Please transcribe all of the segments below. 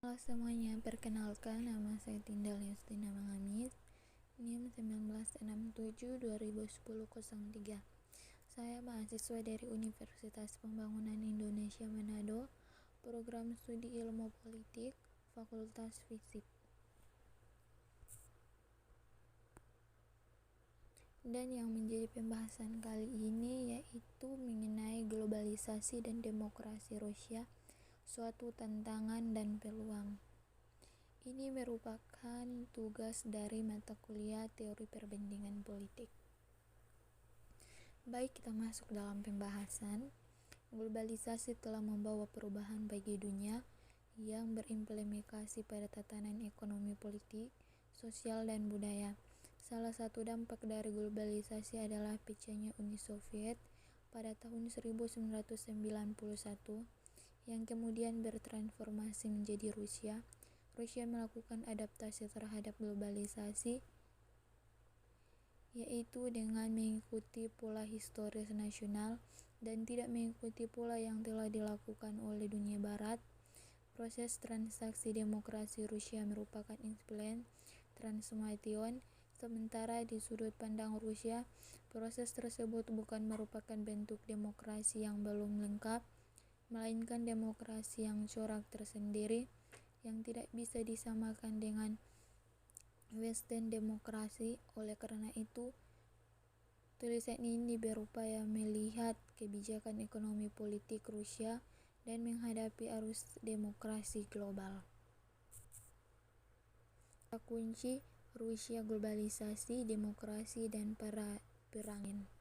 Halo semuanya, perkenalkan nama saya Tindal Yustina Mangamis, NIM 1967-2010-03. Saya mahasiswa dari Universitas Pembangunan Indonesia Manado, Program Studi Ilmu Politik, Fakultas Fisip. Dan yang menjadi pembahasan kali ini yaitu mengenai globalisasi dan demokrasi Rusia, suatu tantangan dan peluang. Ini merupakan tugas dari mata kuliah Teori Perbandingan Politik. Baik, kita masuk dalam pembahasan. Globalisasi telah membawa perubahan bagi dunia yang berimplementasi pada tatanan ekonomi, politik, sosial, dan budaya. Salah satu dampak dari globalisasi adalah pecahnya Uni Soviet pada tahun 1991 yang kemudian bertransformasi menjadi Rusia. Rusia melakukan adaptasi terhadap globalisasi, yaitu dengan mengikuti pola historis nasional dan tidak mengikuti pola yang telah dilakukan oleh dunia barat. Proses transaksi demokrasi Rusia merupakan influence transformation, sementara di sudut pandang Rusia, proses tersebut bukan merupakan bentuk demokrasi yang belum lengkap, melainkan demokrasi yang corak tersendiri yang tidak bisa disamakan dengan Western demokrasi. Oleh karena itu, tulisan ini berupaya melihat kebijakan ekonomi politik Rusia dan menghadapi arus demokrasi global. Kunci Rusia, globalisasi, demokrasi, dan perangan.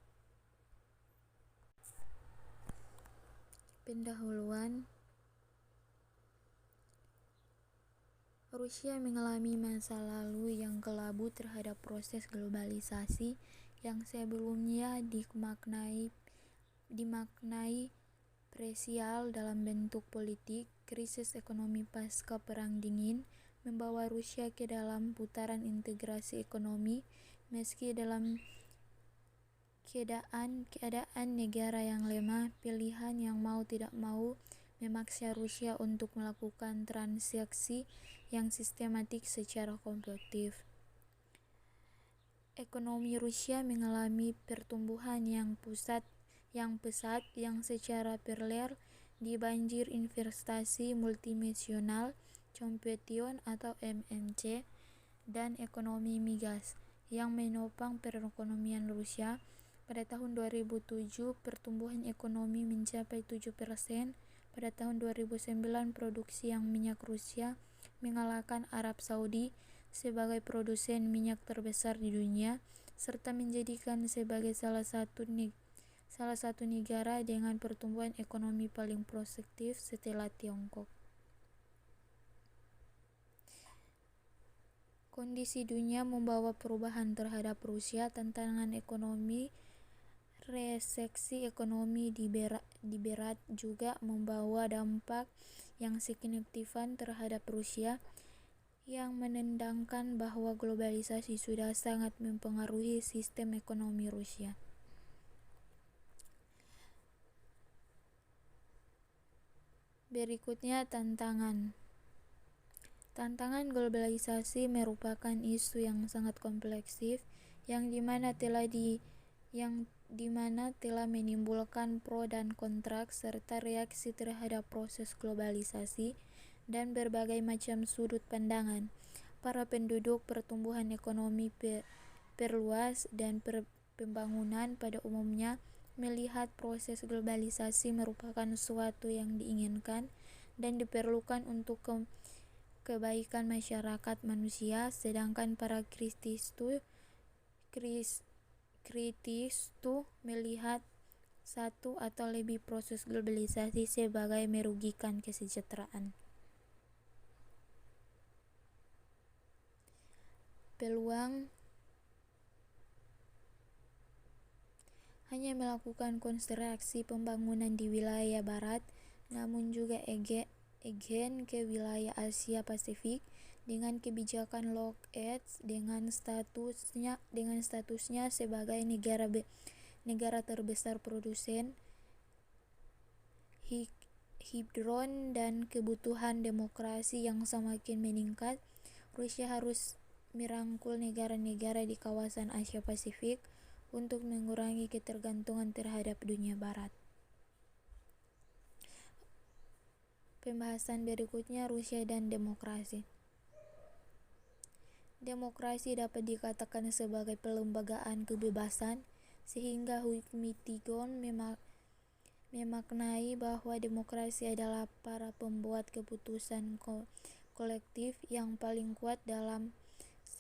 Pendahuluan. Rusia mengalami masa lalu yang kelabu terhadap proses globalisasi yang sebelumnya dimaknai parsial dalam bentuk politik. Krisis ekonomi pasca Perang Dingin membawa Rusia ke dalam putaran integrasi ekonomi, meski dalam keadaan negara yang lemah. Pilihan yang mau tidak mau memaksa Rusia untuk melakukan transaksi yang sistematik secara kompetitif. Ekonomi Rusia mengalami pertumbuhan yang pesat yang secara paralel dibanjir investasi multinasional, competition atau MNC, dan ekonomi migas yang menopang perekonomian Rusia. Pada tahun 2007, pertumbuhan ekonomi mencapai 7%. Pada tahun 2009, produksi yang minyak Rusia mengalahkan Arab Saudi sebagai produsen minyak terbesar di dunia, serta menjadikan sebagai salah satu negara dengan pertumbuhan ekonomi paling produktif setelah Tiongkok. Kondisi dunia membawa perubahan terhadap Rusia. Tantangan ekonomi, resesi ekonomi di barat juga membawa dampak yang signifikan terhadap Rusia, yang menandakan bahwa globalisasi sudah sangat mempengaruhi sistem ekonomi Rusia. Berikutnya, tantangan. Tantangan globalisasi merupakan isu yang sangat kompleks yang dimana telah menimbulkan pro dan kontra serta reaksi terhadap proses globalisasi dan berbagai macam sudut pandangan. Para penduduk, pertumbuhan ekonomi perluas, dan pembangunan pada umumnya melihat proses globalisasi merupakan suatu yang diinginkan dan diperlukan untuk kebaikan masyarakat manusia, sedangkan para kritis melihat satu atau lebih proses globalisasi sebagai merugikan kesejahteraan. Peluang. Hanya melakukan konstruksi pembangunan di wilayah barat, namun juga agen ke wilayah Asia Pasifik dengan kebijakan Lock Edge dengan statusnya sebagai negara terbesar produsen hidron dan kebutuhan demokrasi yang semakin meningkat, Rusia harus merangkul negara-negara di kawasan Asia Pasifik untuk mengurangi ketergantungan terhadap dunia barat. Pembahasan berikutnya, Rusia dan demokrasi. Demokrasi dapat dikatakan sebagai pelembagaan kebebasan, sehingga Hukmitigon memaknai bahwa demokrasi adalah para pembuat keputusan kolektif yang paling kuat dalam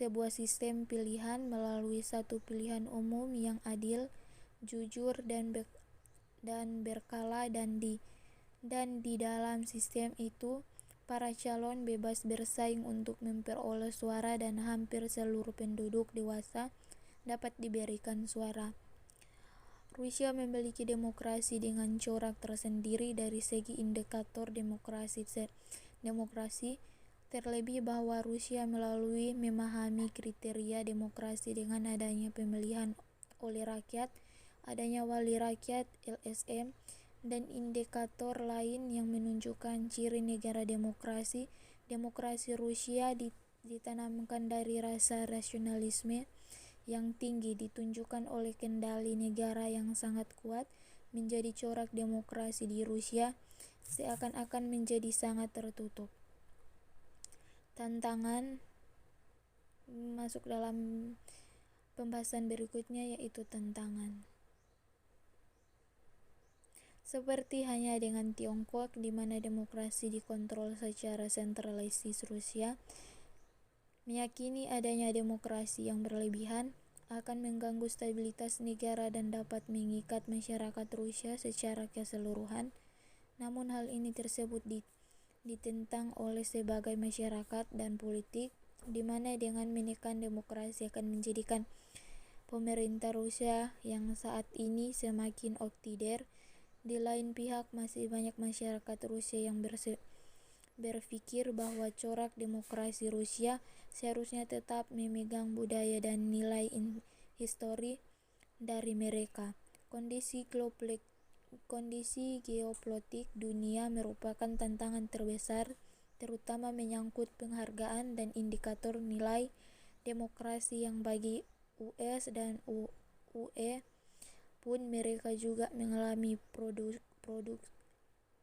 sebuah sistem pilihan melalui satu pilihan umum yang adil, jujur, dan berkala, dan di dalam sistem itu para calon bebas bersaing untuk memperoleh suara dan hampir seluruh penduduk dewasa dapat diberikan suara. Rusia memiliki demokrasi dengan corak tersendiri dari segi indikator demokrasi, terlebih bahwa Rusia melalui memahami kriteria demokrasi dengan adanya pemilihan oleh rakyat, adanya wali rakyat (LSM), dan indikator lain yang menunjukkan ciri negara demokrasi. Demokrasi Rusia ditanamkan dari rasa rasionalisme yang tinggi, ditunjukkan oleh kendali negara yang sangat kuat. Menjadi corak demokrasi di Rusia seakan-akan menjadi sangat tertutup. Tantangan masuk dalam pembahasan berikutnya, yaitu tantangan. Seperti hanya dengan Tiongkok, di mana demokrasi dikontrol secara sentralistis, Rusia meyakini adanya demokrasi yang berlebihan akan mengganggu stabilitas negara dan dapat mengikat masyarakat Rusia secara keseluruhan. Namun hal ini tersebut ditentang oleh sebagai masyarakat dan politik, di mana dengan menekan demokrasi akan menjadikan pemerintah Rusia yang saat ini semakin otoriter. Di lain pihak, masih banyak masyarakat Rusia yang berpikir bahwa corak demokrasi Rusia seharusnya tetap memegang budaya dan nilai histori dari mereka. Kondisi geopolitik dunia merupakan tantangan terbesar, terutama menyangkut penghargaan dan indikator nilai demokrasi yang bagi US dan UE pun mereka juga mengalami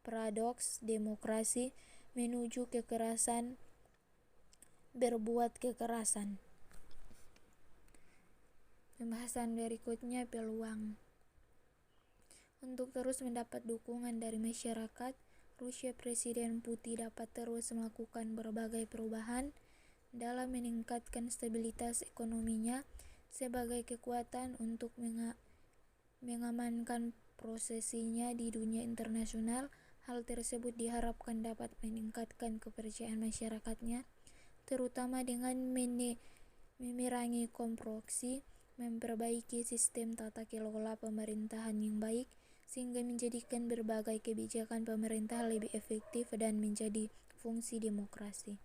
paradoks demokrasi menuju kekerasan, berbuat kekerasan. Pembahasan berikutnya, peluang. Untuk terus mendapat dukungan dari masyarakat Rusia, Presiden Putin dapat terus melakukan berbagai perubahan dalam meningkatkan stabilitas ekonominya sebagai kekuatan untuk mengamankan posisinya di dunia internasional. Hal tersebut diharapkan dapat meningkatkan kepercayaan masyarakatnya, terutama dengan memerangi korupsi, memperbaiki sistem tata kelola pemerintahan yang baik, sehingga menjadikan berbagai kebijakan pemerintah lebih efektif dan menjadi fungsi demokrasi.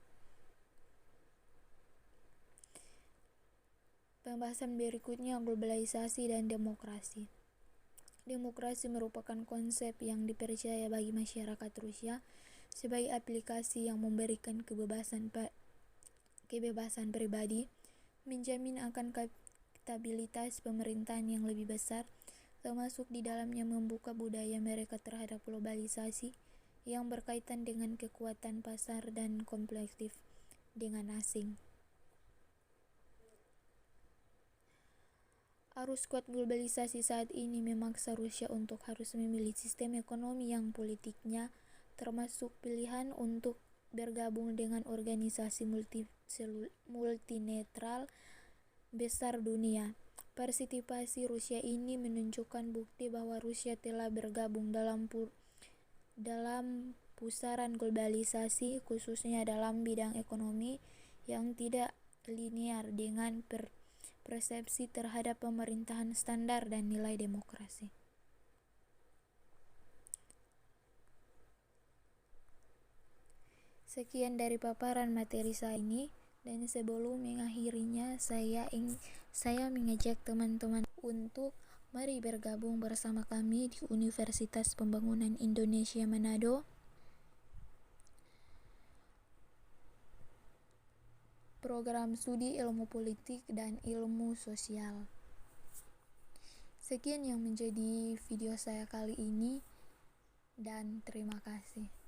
Pembahasan berikutnya, globalisasi dan demokrasi. Demokrasi merupakan konsep yang dipercaya bagi masyarakat Rusia sebagai aplikasi yang memberikan kebebasan pribadi, menjamin akan stabilitas pemerintahan yang lebih besar, termasuk di dalamnya membuka budaya mereka terhadap globalisasi yang berkaitan dengan kekuatan pasar dan kompetitif dengan asing. Arus kuat globalisasi saat ini memaksa Rusia untuk harus memilih sistem ekonomi yang politiknya termasuk pilihan untuk bergabung dengan organisasi multilateral besar dunia. Partisipasi Rusia ini menunjukkan bukti bahwa Rusia telah bergabung dalam pusaran globalisasi, khususnya dalam bidang ekonomi yang tidak linear dengan persepsi terhadap pemerintahan standar dan nilai demokrasi. Sekian dari paparan materi saya ini, dan sebelum mengakhirinya saya mengajak teman-teman untuk mari bergabung bersama kami di Universitas Pembangunan Indonesia Manado program studi ilmu politik dan ilmu sosial. Sekian yang menjadi video saya kali ini, dan terima kasih.